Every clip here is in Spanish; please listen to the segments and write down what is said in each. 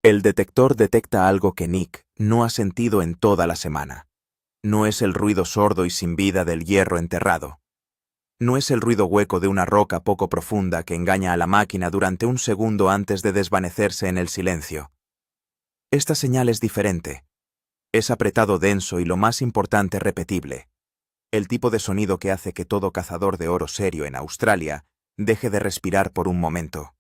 El detector detecta algo que Nick no ha sentido en toda la semana. No es el ruido sordo y sin vida del hierro enterrado. No es el ruido hueco de una roca poco profunda que engaña a la máquina durante un segundo antes de desvanecerse en el silencio. Esta señal es diferente. Es apretado, denso y, lo más importante, repetible. El tipo de sonido que hace que todo cazador de oro serio en Australia deje de respirar por un momento.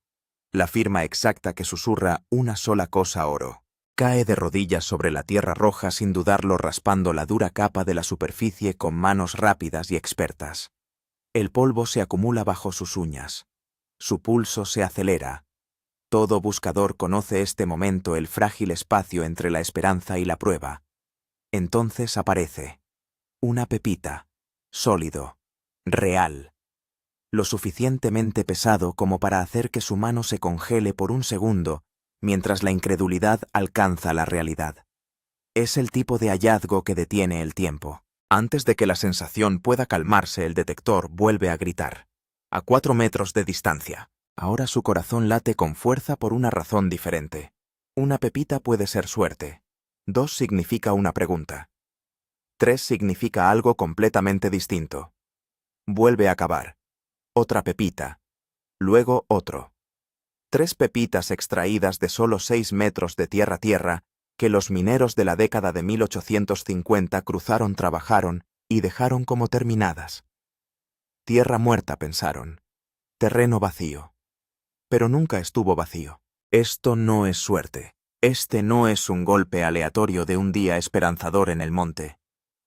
La firma exacta que susurra una sola cosa: oro. Cae de rodillas sobre la tierra roja sin dudarlo, raspando la dura capa de la superficie con manos rápidas y expertas. El polvo se acumula bajo sus uñas. Su pulso se acelera. Todo buscador conoce este momento, el frágil espacio entre la esperanza y la prueba. Entonces aparece una pepita, sólido, real. Lo suficientemente pesado como para hacer que su mano se congele por un segundo, mientras la incredulidad alcanza la realidad. Es el tipo de hallazgo que detiene el tiempo. Antes de que la sensación pueda calmarse, el detector vuelve a gritar. A 4 metros de distancia. Ahora su corazón late con fuerza por una razón diferente. Una pepita puede ser suerte. 2 significa una pregunta. 3 significa algo completamente distinto. Vuelve a cavar. Otra pepita. Luego otro. 3 pepitas extraídas de solo 6 metros de tierra a tierra que los mineros de la década de 1850 cruzaron, trabajaron y dejaron como terminadas. Tierra muerta, pensaron. Terreno vacío. Pero nunca estuvo vacío. Esto no es suerte. Este no es un golpe aleatorio de un día esperanzador en el monte.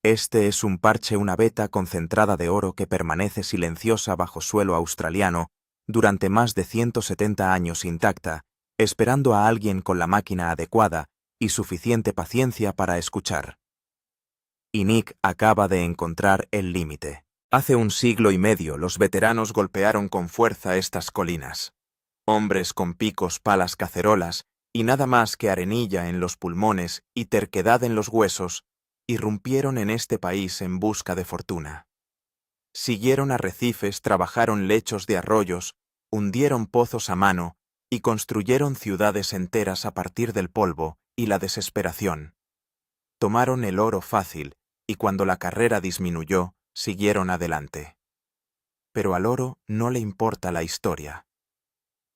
Este es un parche, una veta concentrada de oro que permanece silenciosa bajo suelo australiano durante más de 170 años intacta, esperando a alguien con la máquina adecuada y suficiente paciencia para escuchar. Y Nick acaba de encontrar el límite. Hace 1 siglo y medio los veteranos golpearon con fuerza estas colinas. Hombres con picos, palas, cacerolas y nada más que arenilla en los pulmones y terquedad en los huesos, irrumpieron en este país en busca de fortuna. Siguieron arrecifes, trabajaron lechos de arroyos, hundieron pozos a mano y construyeron ciudades enteras a partir del polvo y la desesperación. Tomaron el oro fácil y cuando la carrera disminuyó, siguieron adelante. Pero al oro no le importa la historia.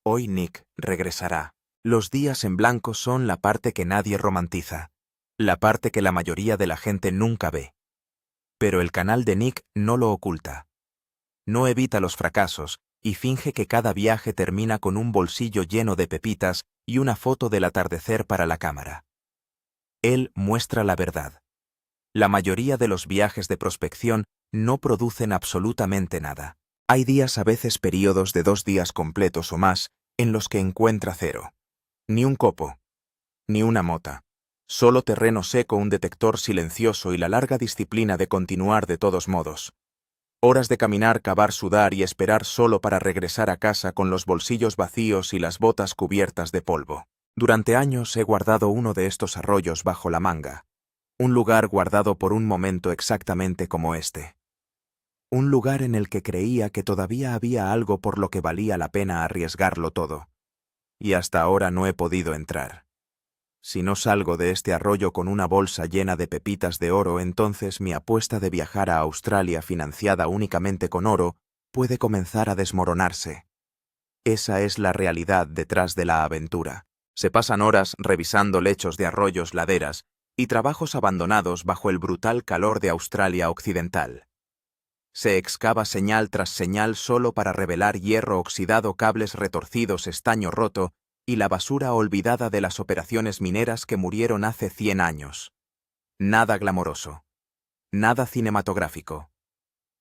Hoy Nick regresará. Los días en blanco son la parte que nadie romantiza, la parte que la mayoría de la gente nunca ve. Pero el canal de Nick no lo oculta. No evita los fracasos y finge que cada viaje termina con un bolsillo lleno de pepitas y una foto del atardecer para la cámara. Él muestra la verdad. La mayoría de los viajes de prospección no producen absolutamente nada. Hay días, a veces periodos de 2 días completos o más, en los que encuentra cero. Ni un copo, ni una mota. Solo terreno seco, un detector silencioso y la larga disciplina de continuar de todos modos. Horas de caminar, cavar, sudar y esperar solo para regresar a casa con los bolsillos vacíos y las botas cubiertas de polvo. Durante años he guardado uno de estos arroyos bajo la manga. Un lugar guardado por un momento exactamente como este. Un lugar en el que creía que todavía había algo por lo que valía la pena arriesgarlo todo. Y hasta ahora no he podido entrar. Si no salgo de este arroyo con una bolsa llena de pepitas de oro, entonces mi apuesta de viajar a Australia, financiada únicamente con oro, puede comenzar a desmoronarse. Esa es la realidad detrás de la aventura. Se pasan horas revisando lechos de arroyos, laderas y trabajos abandonados bajo el brutal calor de Australia Occidental. Se excava señal tras señal solo para revelar hierro oxidado, cables retorcidos, estaño roto y la basura olvidada de las operaciones mineras que murieron hace 100 años. Nada glamoroso. Nada cinematográfico.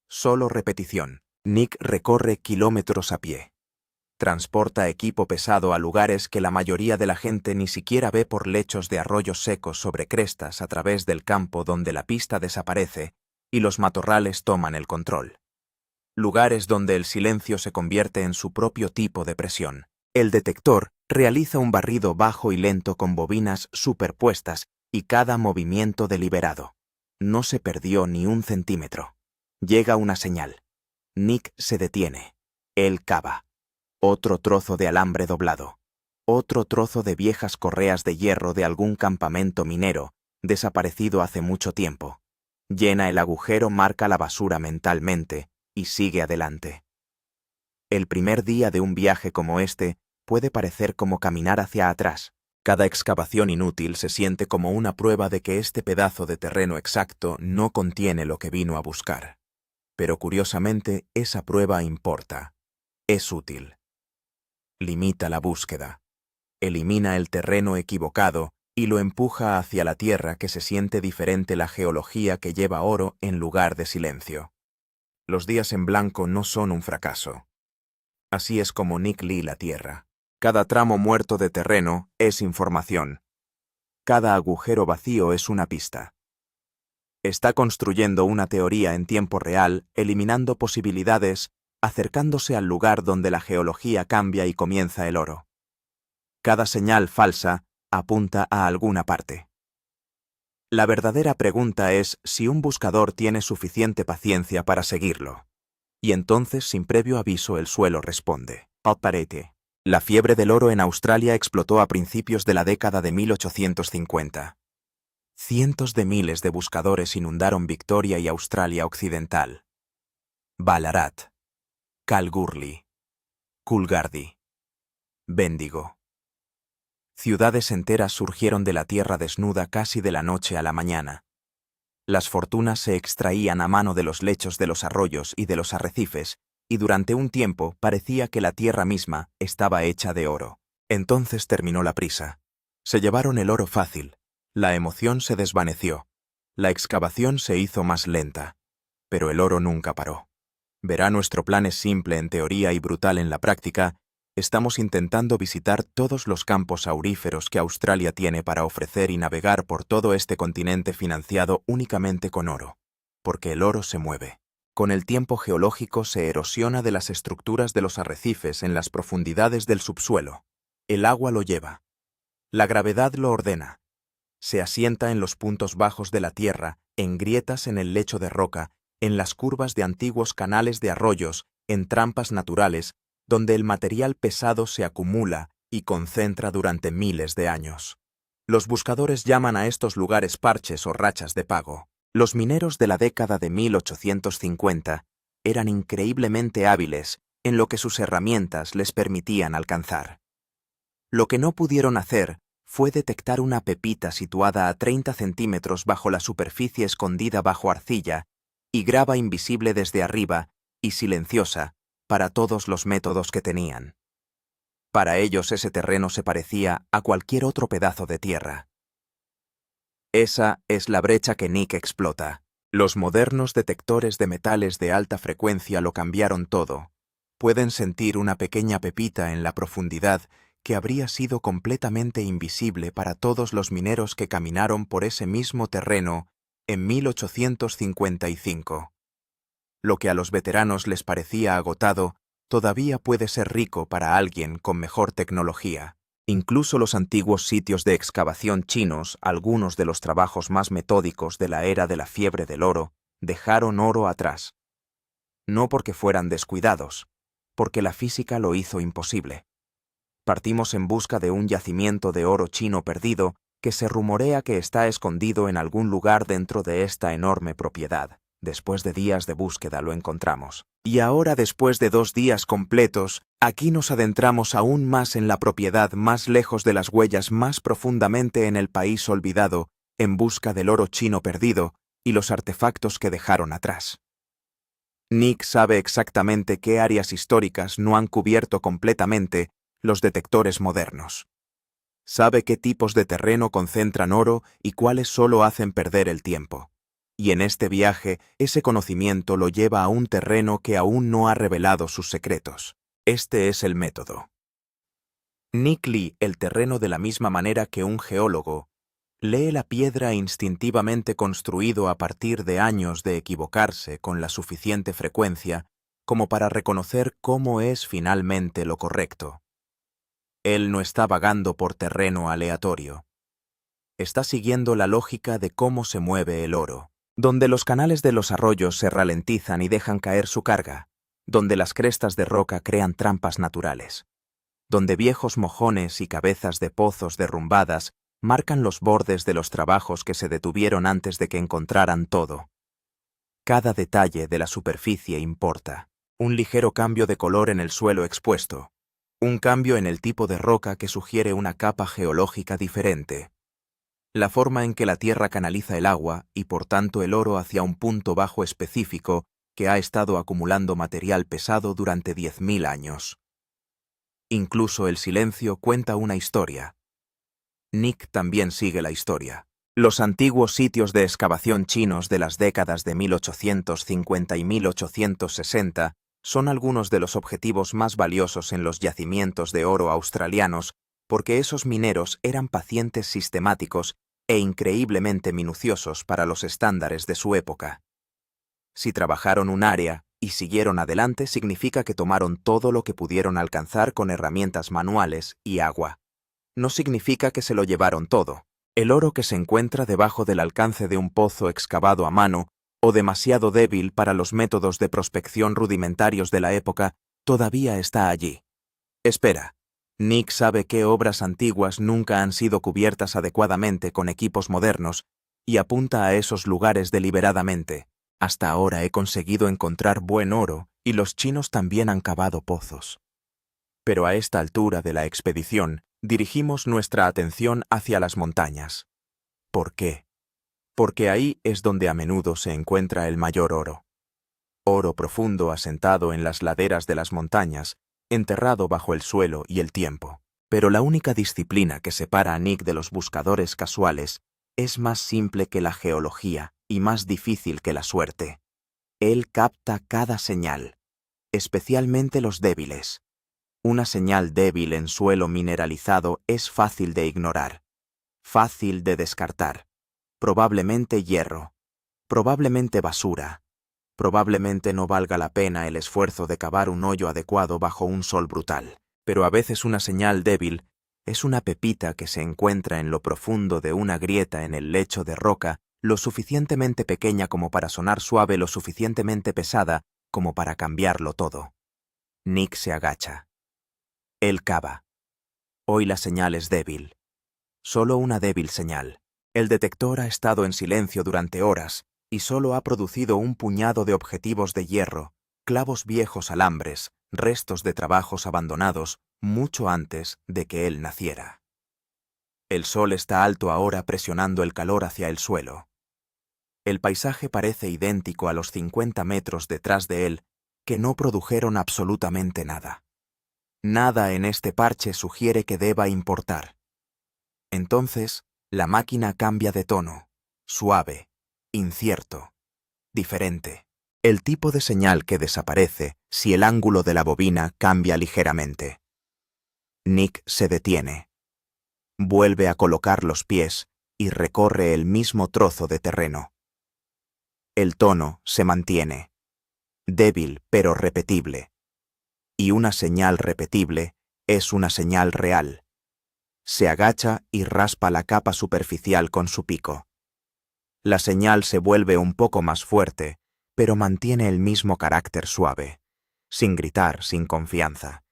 Solo repetición. Nick recorre kilómetros a pie. Transporta equipo pesado a lugares que la mayoría de la gente ni siquiera ve, por lechos de arroyos secos sobre crestas a través del campo donde la pista desaparece y los matorrales toman el control. Lugares donde el silencio se convierte en su propio tipo de presión. El detector realiza un barrido bajo y lento con bobinas superpuestas y cada movimiento deliberado. No se perdió ni un centímetro. Llega una señal. Nick se detiene. Él cava. Otro trozo de alambre doblado. Otro trozo de viejas correas de hierro de algún campamento minero, desaparecido hace mucho tiempo. Llena el agujero, marca la basura mentalmente y sigue adelante. El primer día de un viaje como este puede parecer como caminar hacia atrás. Cada excavación inútil se siente como una prueba de que este pedazo de terreno exacto no contiene lo que vino a buscar. Pero curiosamente, esa prueba importa. Es útil. Limita la búsqueda. Elimina el terreno equivocado y lo empuja hacia la tierra, que se siente diferente, la geología que lleva oro en lugar de silencio. Los días en blanco no son un fracaso. Así es como Nick lee la tierra. Cada tramo muerto de terreno es información. Cada agujero vacío es una pista. Está construyendo una teoría en tiempo real, eliminando posibilidades, acercándose al lugar donde la geología cambia y comienza el oro. Cada señal falsa apunta a alguna parte. La verdadera pregunta es si un buscador tiene suficiente paciencia para seguirlo. Y entonces, sin previo aviso, el suelo responde. Aparete. La fiebre del oro en Australia explotó a principios de la década de 1850. Cientos de miles de buscadores inundaron Victoria y Australia Occidental. Ballarat, Kalgoorlie, Coolgardie, Bendigo. Ciudades enteras surgieron de la tierra desnuda casi de la noche a la mañana. Las fortunas se extraían a mano de los lechos de los arroyos y de los arrecifes, y durante un tiempo parecía que la tierra misma estaba hecha de oro. Entonces terminó la prisa. Se llevaron el oro fácil. La emoción se desvaneció. La excavación se hizo más lenta. Pero el oro nunca paró. Verá, nuestro plan es simple en teoría y brutal en la práctica. Estamos intentando visitar todos los campos auríferos que Australia tiene para ofrecer y navegar por todo este continente financiado únicamente con oro. Porque el oro se mueve. Con el tiempo geológico se erosiona de las estructuras de los arrecifes en las profundidades del subsuelo. El agua lo lleva. La gravedad lo ordena. Se asienta en los puntos bajos de la tierra, en grietas en el lecho de roca, en las curvas de antiguos canales de arroyos, en trampas naturales, donde el material pesado se acumula y concentra durante miles de años. Los buscadores llaman a estos lugares parches o rachas de pago. Los mineros de la década de 1850 eran increíblemente hábiles en lo que sus herramientas les permitían alcanzar. Lo que no pudieron hacer fue detectar una pepita situada a 30 centímetros bajo la superficie, escondida bajo arcilla y grava invisible desde arriba y silenciosa para todos los métodos que tenían. Para ellos ese terreno se parecía a cualquier otro pedazo de tierra. Esa es la brecha que Nick explota. Los modernos detectores de metales de alta frecuencia lo cambiaron todo. Pueden sentir una pequeña pepita en la profundidad que habría sido completamente invisible para todos los mineros que caminaron por ese mismo terreno en 1855. Lo que a los veteranos les parecía agotado, todavía puede ser rico para alguien con mejor tecnología. Incluso los antiguos sitios de excavación chinos, algunos de los trabajos más metódicos de la era de la fiebre del oro, dejaron oro atrás. No porque fueran descuidados, porque la física lo hizo imposible. Partimos en busca de un yacimiento de oro chino perdido que se rumorea que está escondido en algún lugar dentro de esta enorme propiedad. Después de días de búsqueda lo encontramos. Y ahora, después de 2 días completos, aquí nos adentramos aún más en la propiedad, más lejos de las huellas, más profundamente en el país olvidado, en busca del oro chino perdido y los artefactos que dejaron atrás. Nick sabe exactamente qué áreas históricas no han cubierto completamente los detectores modernos. Sabe qué tipos de terreno concentran oro y cuáles solo hacen perder el tiempo. Y en este viaje, ese conocimiento lo lleva a un terreno que aún no ha revelado sus secretos. Este es el método. Nick lee el terreno de la misma manera que un geólogo lee la piedra instintivamente, construido a partir de años de equivocarse con la suficiente frecuencia como para reconocer cómo es finalmente lo correcto. Él no está vagando por terreno aleatorio. Está siguiendo la lógica de cómo se mueve el oro, donde los canales de los arroyos se ralentizan y dejan caer su carga, donde las crestas de roca crean trampas naturales. donde viejos mojones y cabezas de pozos derrumbadas marcan los bordes de los trabajos que se detuvieron antes de que encontraran todo. Cada detalle de la superficie importa. Un ligero cambio de color en el suelo expuesto. Un cambio en el tipo de roca que sugiere una capa geológica diferente. La forma en que la tierra canaliza el agua y por tanto el oro hacia un punto bajo específico que ha estado acumulando material pesado durante 10.000 años. Incluso el silencio cuenta una historia. Nick también sigue la historia. Los antiguos sitios de excavación chinos de las décadas de 1850 y 1860 son algunos de los objetivos más valiosos en los yacimientos de oro australianos porque esos mineros eran pacientes, sistemáticos e increíblemente minuciosos para los estándares de su época. Si trabajaron un área y siguieron adelante, significa que tomaron todo lo que pudieron alcanzar con herramientas manuales y agua. No significa que se lo llevaron todo. El oro que se encuentra debajo del alcance de un pozo excavado a mano o demasiado débil para los métodos de prospección rudimentarios de la época todavía está allí. Espera. Nick sabe qué obras antiguas nunca han sido cubiertas adecuadamente con equipos modernos y apunta a esos lugares deliberadamente. Hasta ahora he conseguido encontrar buen oro y los chinos también han cavado pozos. Pero a esta altura de la expedición, dirigimos nuestra atención hacia las montañas. ¿Por qué? Porque ahí es donde a menudo se encuentra el mayor oro. Oro profundo asentado en las laderas de las montañas, enterrado bajo el suelo y el tiempo. Pero la única disciplina que separa a Nick de los buscadores casuales es más simple que la geología y más difícil que la suerte. Él capta cada señal, especialmente los débiles. Una señal débil en suelo mineralizado es fácil de ignorar, fácil de descartar. Probablemente hierro, probablemente basura, probablemente no valga la pena el esfuerzo de cavar un hoyo adecuado bajo un sol brutal. Pero a veces una señal débil es una pepita que se encuentra en lo profundo de una grieta en el lecho de roca, lo suficientemente pequeña como para sonar suave, lo suficientemente pesada como para cambiarlo todo. Nick se agacha. Él cava. Hoy la señal es débil. Solo una débil señal. El detector ha estado en silencio durante horas y solo ha producido un puñado de objetivos de hierro, clavos viejos, alambres, restos de trabajos abandonados mucho antes de que él naciera. El sol está alto ahora presionando el calor hacia el suelo. El paisaje parece idéntico a los 50 metros detrás de él, que no produjeron absolutamente nada. Nada en este parche sugiere que deba importar. Entonces, la máquina cambia de tono, suave, incierto, diferente. El tipo de señal que desaparece si el ángulo de la bobina cambia ligeramente. Nick se detiene. Vuelve a colocar los pies y recorre el mismo trozo de terreno. El tono se mantiene, débil pero repetible. Y una señal repetible es una señal real. Se agacha y raspa la capa superficial con su pico. La señal se vuelve un poco más fuerte, pero mantiene el mismo carácter suave, sin gritar, sin confianza.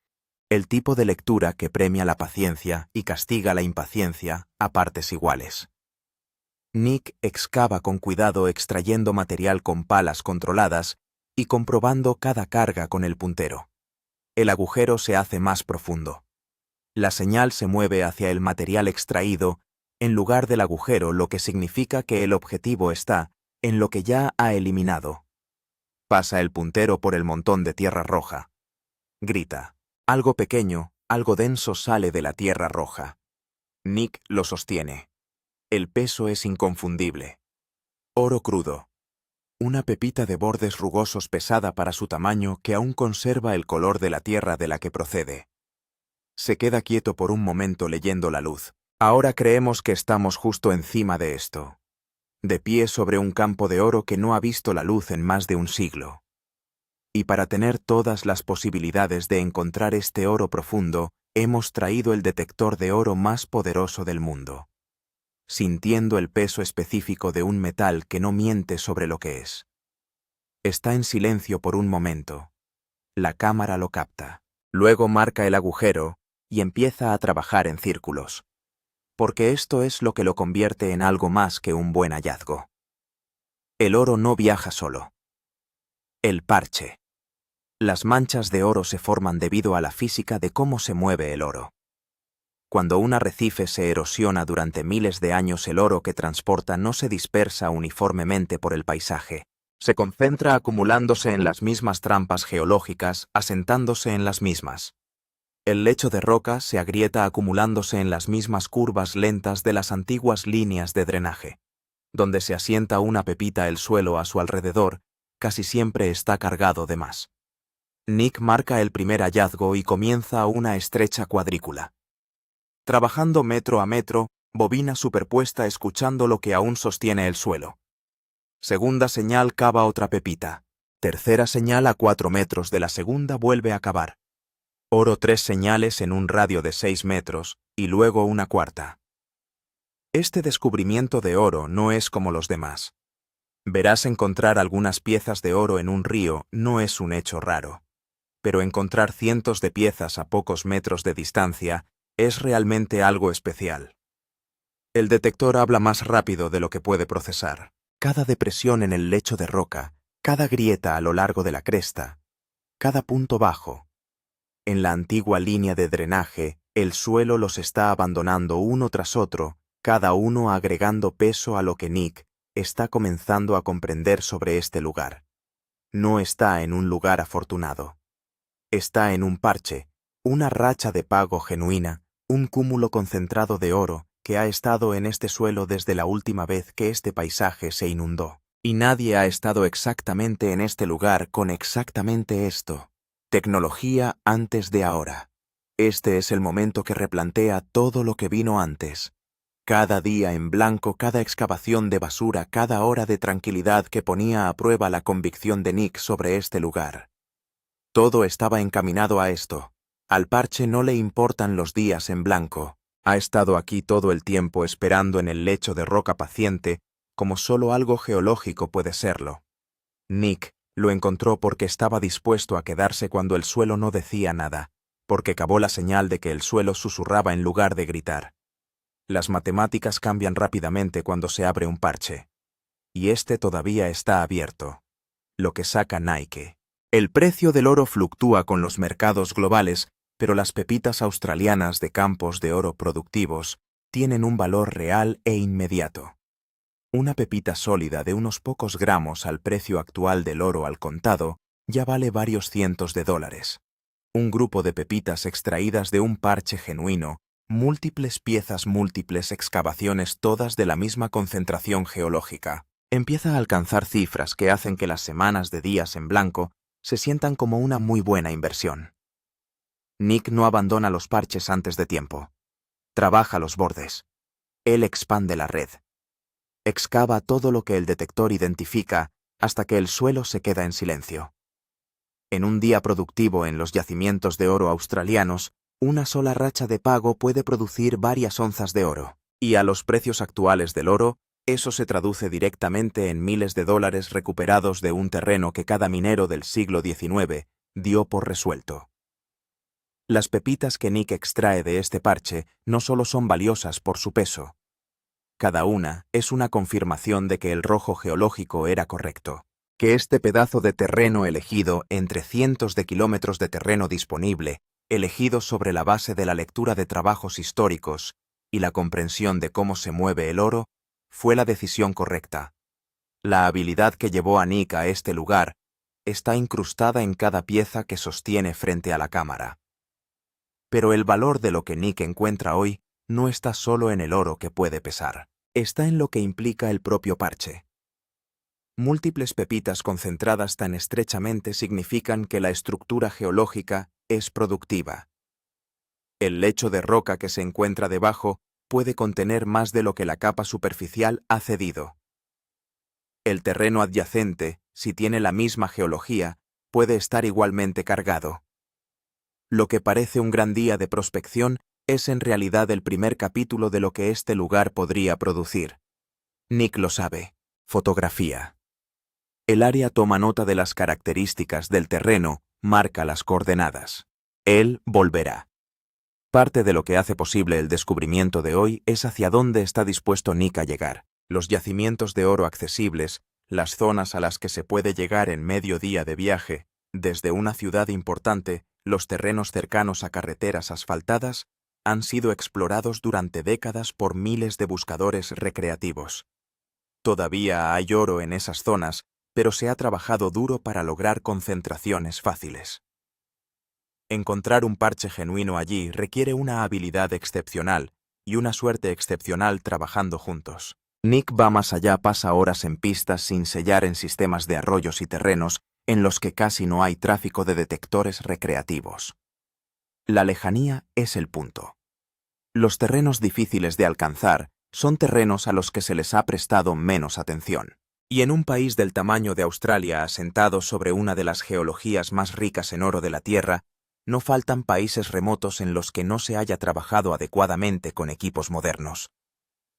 El tipo de lectura que premia la paciencia y castiga la impaciencia a partes iguales. Nick excava con cuidado extrayendo material con palas controladas y comprobando cada carga con el puntero. El agujero se hace más profundo. La señal se mueve hacia el material extraído en lugar del agujero, lo que significa que el objetivo está en lo que ya ha eliminado. Pasa el puntero por el montón de tierra roja. Grita. Algo pequeño, algo denso sale de la tierra roja. Nick lo sostiene. El peso es inconfundible. Oro crudo. Una pepita de bordes rugosos pesada para su tamaño que aún conserva el color de la tierra de la que procede. Se queda quieto por un momento leyendo la luz. Ahora creemos que estamos justo encima de esto. De pie sobre un campo de oro que no ha visto la luz en más de un siglo. Y para tener todas las posibilidades de encontrar este oro profundo, hemos traído el detector de oro más poderoso del mundo. Sintiendo el peso específico de un metal que no miente sobre lo que es. Está en silencio por un momento. La cámara lo capta. Luego marca el agujero y empieza a trabajar en círculos. Porque esto es lo que lo convierte en algo más que un buen hallazgo. El oro no viaja solo. El parche. Las manchas de oro se forman debido a la física de cómo se mueve el oro. Cuando un arrecife se erosiona durante miles de años, el oro que transporta no se dispersa uniformemente por el paisaje. Se concentra acumulándose en las mismas trampas geológicas, asentándose en las mismas. El lecho de roca se agrieta acumulándose en las mismas curvas lentas de las antiguas líneas de drenaje. Donde se asienta una pepita, el suelo a su alrededor casi siempre está cargado de más. Nick marca el primer hallazgo y comienza una estrecha cuadrícula. Trabajando metro a metro, bobina superpuesta escuchando lo que aún sostiene el suelo. Segunda señal, cava otra pepita. Tercera señal, a 4 metros de la segunda vuelve a cavar. Oro 3 señales en un radio de 6 metros, y luego una cuarta. Este descubrimiento de oro no es como los demás. Verás, encontrar algunas piezas de oro en un río no es un hecho raro. Pero encontrar cientos de piezas a pocos metros de distancia es realmente algo especial. El detector habla más rápido de lo que puede procesar. Cada depresión en el lecho de roca, cada grieta a lo largo de la cresta, cada punto bajo. En la antigua línea de drenaje, el suelo los está abandonando uno tras otro, cada uno agregando peso a lo que Nick está comenzando a comprender sobre este lugar. No está en un lugar afortunado. Está en un parche, una racha de pago genuina, un cúmulo concentrado de oro que ha estado en este suelo desde la última vez que este paisaje se inundó. Y nadie ha estado exactamente en este lugar con exactamente esto. Tecnología antes de ahora. Este es el momento que replantea todo lo que vino antes. Cada día en blanco, cada excavación de basura, cada hora de tranquilidad que ponía a prueba la convicción de Nick sobre este lugar. Todo estaba encaminado a esto. Al parche no le importan los días en blanco. Ha estado aquí todo el tiempo esperando en el lecho de roca paciente, como solo algo geológico puede serlo. Nick lo encontró porque estaba dispuesto a quedarse cuando el suelo no decía nada, porque cavó la señal de que el suelo susurraba en lugar de gritar. Las matemáticas cambian rápidamente cuando se abre un parche. Y este todavía está abierto. Lo que saca Nike. El precio del oro fluctúa con los mercados globales, pero las pepitas australianas de campos de oro productivos tienen un valor real e inmediato. Una pepita sólida de unos pocos gramos al precio actual del oro al contado ya vale varios cientos de dólares. Un grupo de pepitas extraídas de un parche genuino, múltiples piezas, múltiples excavaciones, todas de la misma concentración geológica, empieza a alcanzar cifras que hacen que las semanas de días en blanco se sientan como una muy buena inversión. Nick no abandona los parches antes de tiempo. Trabaja los bordes. Él expande la red. Excava todo lo que el detector identifica hasta que el suelo se queda en silencio. En un día productivo en los yacimientos de oro australianos, una sola racha de pago puede producir varias onzas de oro. Y a los precios actuales del oro, eso se traduce directamente en miles de dólares recuperados de un terreno que cada minero del siglo XIX dio por resuelto. Las pepitas que Nick extrae de este parche no solo son valiosas por su peso. Cada una es una confirmación de que el rojo geológico era correcto, que este pedazo de terreno elegido entre cientos de kilómetros de terreno disponible, elegido sobre la base de la lectura de trabajos históricos y la comprensión de cómo se mueve el oro, fue la decisión correcta. La habilidad que llevó a Nick a este lugar está incrustada en cada pieza que sostiene frente a la cámara. Pero el valor de lo que Nick encuentra hoy no está solo en el oro que puede pesar. Está en lo que implica el propio parche. Múltiples pepitas concentradas tan estrechamente significan que la estructura geológica es productiva. El lecho de roca que se encuentra debajo puede contener más de lo que la capa superficial ha cedido. El terreno adyacente, si tiene la misma geología, puede estar igualmente cargado. Lo que parece un gran día de prospección es en realidad el primer capítulo de lo que este lugar podría producir. Nick lo sabe. Fotografía. El área toma nota de las características del terreno, marca las coordenadas. Él volverá. Parte de lo que hace posible el descubrimiento de hoy es hacia dónde está dispuesto Nick a llegar. Los yacimientos de oro accesibles, las zonas a las que se puede llegar en medio día de viaje, desde una ciudad importante, los terrenos cercanos a carreteras asfaltadas, han sido explorados durante décadas por miles de buscadores recreativos. Todavía hay oro en esas zonas, pero se ha trabajado duro para lograr concentraciones fáciles. Encontrar un parche genuino allí requiere una habilidad excepcional y una suerte excepcional trabajando juntos. Nick va más allá, pasa horas en pistas sin sellar en sistemas de arroyos y terrenos en los que casi no hay tráfico de detectores recreativos. La lejanía es el punto. Los terrenos difíciles de alcanzar son terrenos a los que se les ha prestado menos atención. Y en un país del tamaño de Australia, asentado sobre una de las geologías más ricas en oro de la Tierra, no faltan países remotos en los que no se haya trabajado adecuadamente con equipos modernos.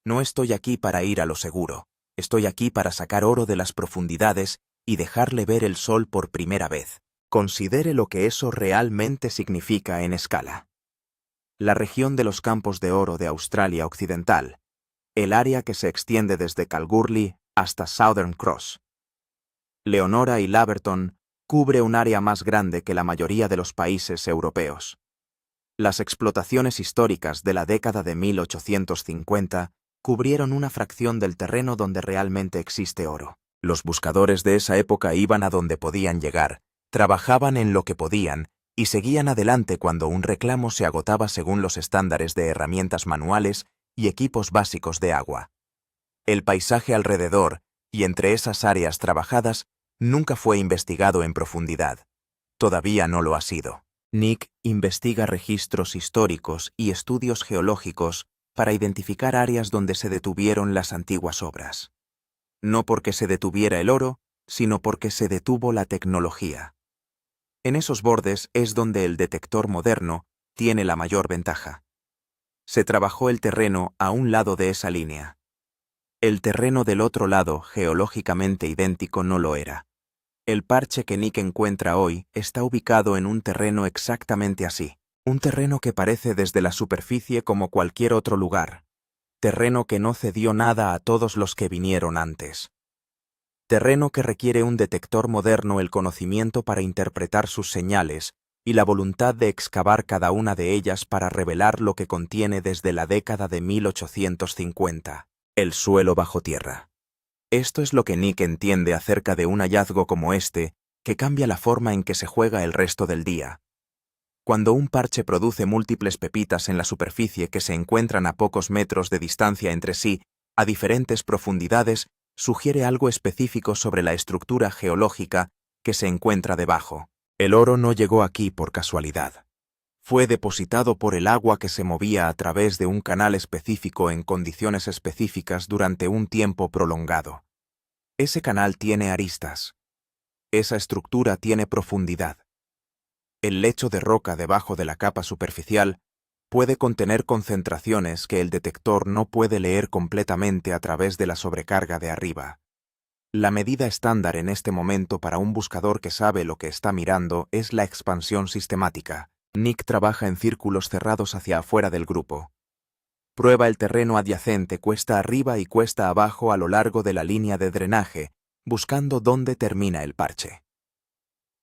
No estoy aquí para ir a lo seguro, estoy aquí para sacar oro de las profundidades y dejarle ver el sol por primera vez. Considere lo que eso realmente significa en escala. La región de los campos de oro de Australia Occidental, el área que se extiende desde Kalgoorlie hasta Southern Cross. Leonora y Laverton cubre un área más grande que la mayoría de los países europeos. Las explotaciones históricas de la década de 1850 cubrieron una fracción del terreno donde realmente existe oro. Los buscadores de esa época iban a donde podían llegar, trabajaban en lo que podían y seguían adelante cuando un reclamo se agotaba según los estándares de herramientas manuales y equipos básicos de agua. El paisaje alrededor y entre esas áreas trabajadas nunca fue investigado en profundidad. Todavía no lo ha sido. Nick investiga registros históricos y estudios geológicos para identificar áreas donde se detuvieron las antiguas obras. No porque se detuviera el oro, sino porque se detuvo la tecnología. En esos bordes es donde el detector moderno tiene la mayor ventaja. Se trabajó el terreno a un lado de esa línea. El terreno del otro lado, geológicamente idéntico, no lo era. El parche que Nick encuentra hoy está ubicado en un terreno exactamente así. Un terreno que parece desde la superficie como cualquier otro lugar. Terreno que no cedió nada a todos los que vinieron antes. Terreno que requiere un detector moderno, el conocimiento para interpretar sus señales y la voluntad de excavar cada una de ellas para revelar lo que contiene desde la década de 1850. El suelo bajo tierra. Esto es lo que Nick entiende acerca de un hallazgo como este, que cambia la forma en que se juega el resto del día. Cuando un parche produce múltiples pepitas en la superficie que se encuentran a pocos metros de distancia entre sí, a diferentes profundidades, sugiere algo específico sobre la estructura geológica que se encuentra debajo. El oro no llegó aquí por casualidad. Fue depositado por el agua que se movía a través de un canal específico en condiciones específicas durante un tiempo prolongado. Ese canal tiene aristas. Esa estructura tiene profundidad. El lecho de roca debajo de la capa superficial puede contener concentraciones que el detector no puede leer completamente a través de la sobrecarga de arriba. La medida estándar en este momento para un buscador que sabe lo que está mirando es la expansión sistemática. Nick trabaja en círculos cerrados hacia afuera del grupo. Prueba el terreno adyacente cuesta arriba y cuesta abajo a lo largo de la línea de drenaje, buscando dónde termina el parche.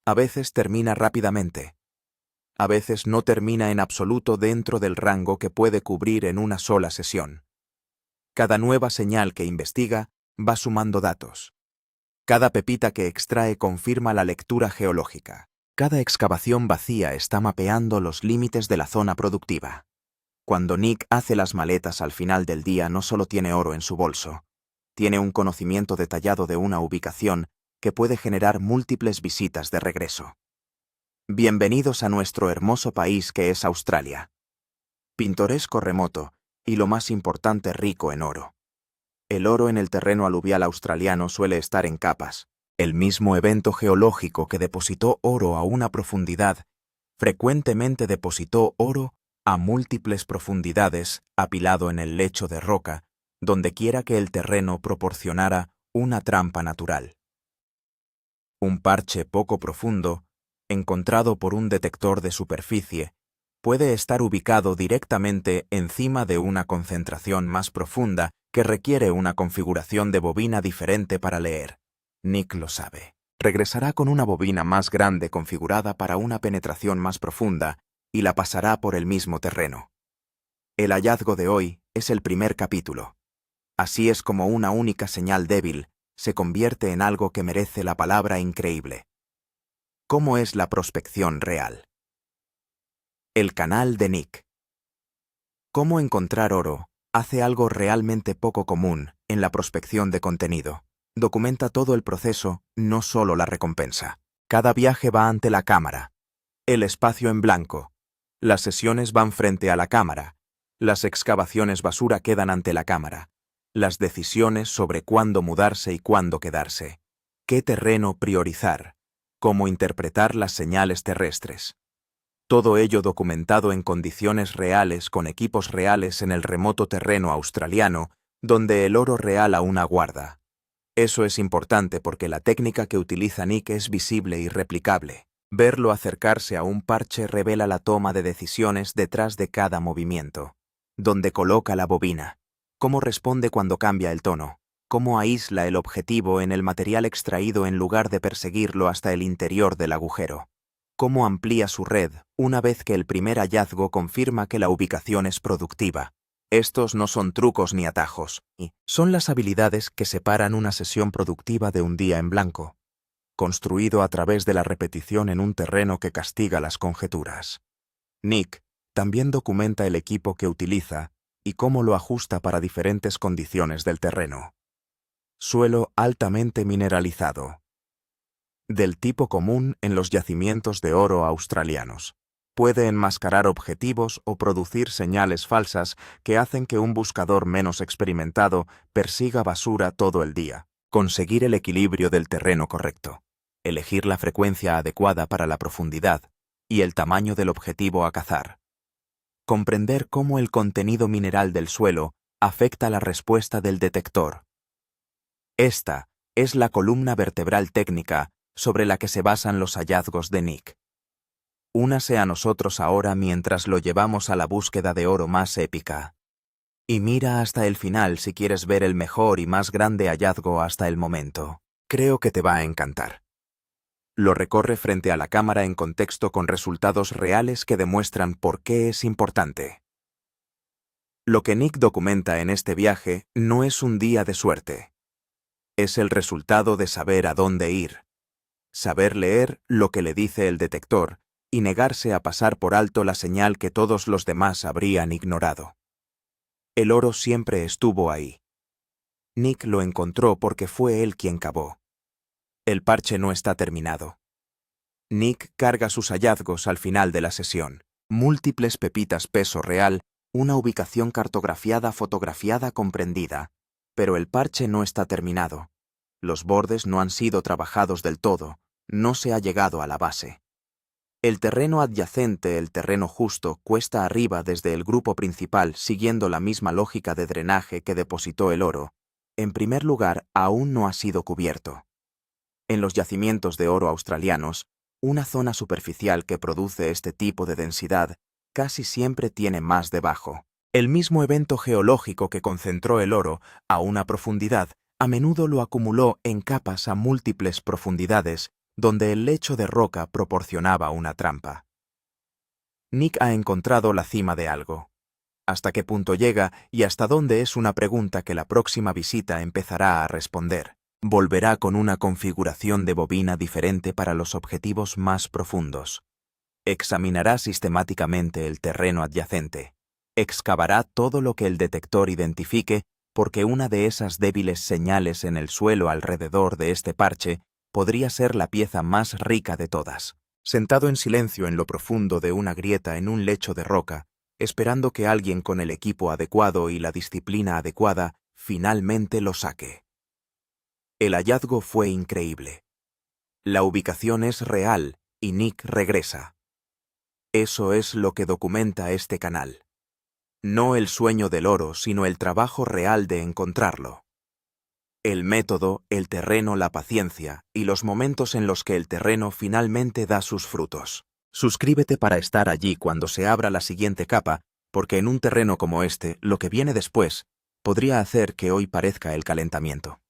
A veces termina rápidamente. A veces no termina en absoluto dentro del rango que puede cubrir en una sola sesión. Cada nueva señal que investiga va sumando datos. Cada pepita que extrae confirma la lectura geológica. Cada excavación vacía está mapeando los límites de la zona productiva. Cuando Nick hace las maletas al final del día, no solo tiene oro en su bolso, tiene un conocimiento detallado de una ubicación que puede generar múltiples visitas de regreso. Bienvenidos a nuestro hermoso país que es Australia. Pintoresco, remoto y, lo más importante, rico en oro. El oro en el terreno aluvial australiano suele estar en capas. El mismo evento geológico que depositó oro a una profundidad, frecuentemente depositó oro a múltiples profundidades apilado en el lecho de roca, donde quiera que el terreno proporcionara una trampa natural. Un parche poco profundo, encontrado por un detector de superficie, Puede estar ubicado directamente encima de una concentración más profunda que requiere una configuración de bobina diferente para leer. Nick lo sabe. Regresará con una bobina más grande configurada para una penetración más profunda y la pasará por el mismo terreno. El hallazgo de hoy es el primer capítulo. Así es como una única señal débil se convierte en algo que merece la palabra increíble. ¿Cómo es la prospección real? El canal de Nick. Cómo encontrar oro hace algo realmente poco común en la prospección de contenido. Documenta todo el proceso, no solo la recompensa. Cada viaje va ante la cámara. El espacio en blanco. Las sesiones van frente a la cámara. Las excavaciones basura quedan ante la cámara. Las decisiones sobre cuándo mudarse y cuándo quedarse. ¿Qué terreno priorizar? Cómo interpretar las señales terrestres. Todo ello documentado en condiciones reales con equipos reales en el remoto terreno australiano, donde el oro real aún aguarda. Eso es importante porque la técnica que utiliza Nick es visible y replicable. Verlo acercarse a un parche revela la toma de decisiones detrás de cada movimiento. Dónde coloca la bobina, cómo responde cuando cambia el tono, cómo aísla el objetivo en el material extraído en lugar de perseguirlo hasta el interior del agujero. Cómo amplía su red una vez que el primer hallazgo confirma que la ubicación es productiva. Estos no son trucos ni atajos, son las habilidades que separan una sesión productiva de un día en blanco, construido a través de la repetición en un terreno que castiga las conjeturas. Nick también documenta el equipo que utiliza y cómo lo ajusta para diferentes condiciones del terreno. Suelo altamente mineralizado. Del tipo común en los yacimientos de oro australianos. Puede enmascarar objetivos o producir señales falsas que hacen que un buscador menos experimentado persiga basura todo el día. Conseguir el equilibrio del terreno correcto. Elegir la frecuencia adecuada para la profundidad y el tamaño del objetivo a cazar. Comprender cómo el contenido mineral del suelo afecta la respuesta del detector. Esta es la columna vertebral técnica sobre la que se basan los hallazgos de Nick. Únase a nosotros ahora mientras lo llevamos a la búsqueda de oro más épica. Y mira hasta el final si quieres ver el mejor y más grande hallazgo hasta el momento. Creo que te va a encantar. Lo recorre frente a la cámara en contexto con resultados reales que demuestran por qué es importante. Lo que Nick documenta en este viaje no es un día de suerte. Es el resultado de saber a dónde ir. Saber leer lo que le dice el detector y negarse a pasar por alto la señal que todos los demás habrían ignorado. El oro siempre estuvo ahí. Nick lo encontró porque fue él quien cavó. El parche no está terminado. Nick carga sus hallazgos al final de la sesión. Múltiples pepitas peso real, una ubicación cartografiada fotografiada comprendida. Pero el parche no está terminado. Los bordes no han sido trabajados del todo, no se ha llegado a la base. El terreno adyacente, el terreno justo, cuesta arriba desde el grupo principal siguiendo la misma lógica de drenaje que depositó el oro. En primer lugar, aún no ha sido cubierto. En los yacimientos de oro australianos, una zona superficial que produce este tipo de densidad casi siempre tiene más debajo. El mismo evento geológico que concentró el oro a una profundidad a menudo lo acumuló en capas a múltiples profundidades, donde el lecho de roca proporcionaba una trampa. Nick ha encontrado la cima de algo. ¿Hasta qué punto llega y hasta dónde es una pregunta que la próxima visita empezará a responder? Volverá con una configuración de bobina diferente para los objetivos más profundos. Examinará sistemáticamente el terreno adyacente. Excavará todo lo que el detector identifique porque una de esas débiles señales en el suelo alrededor de este parche podría ser la pieza más rica de todas. Sentado en silencio en lo profundo de una grieta en un lecho de roca, esperando que alguien con el equipo adecuado y la disciplina adecuada finalmente lo saque. El hallazgo fue increíble. La ubicación es real y Nick regresa. Eso es lo que documenta este canal. No el sueño del oro, sino el trabajo real de encontrarlo. El método, el terreno, la paciencia y los momentos en los que el terreno finalmente da sus frutos. Suscríbete para estar allí cuando se abra la siguiente capa, porque en un terreno como este, lo que viene después podría hacer que hoy parezca el calentamiento.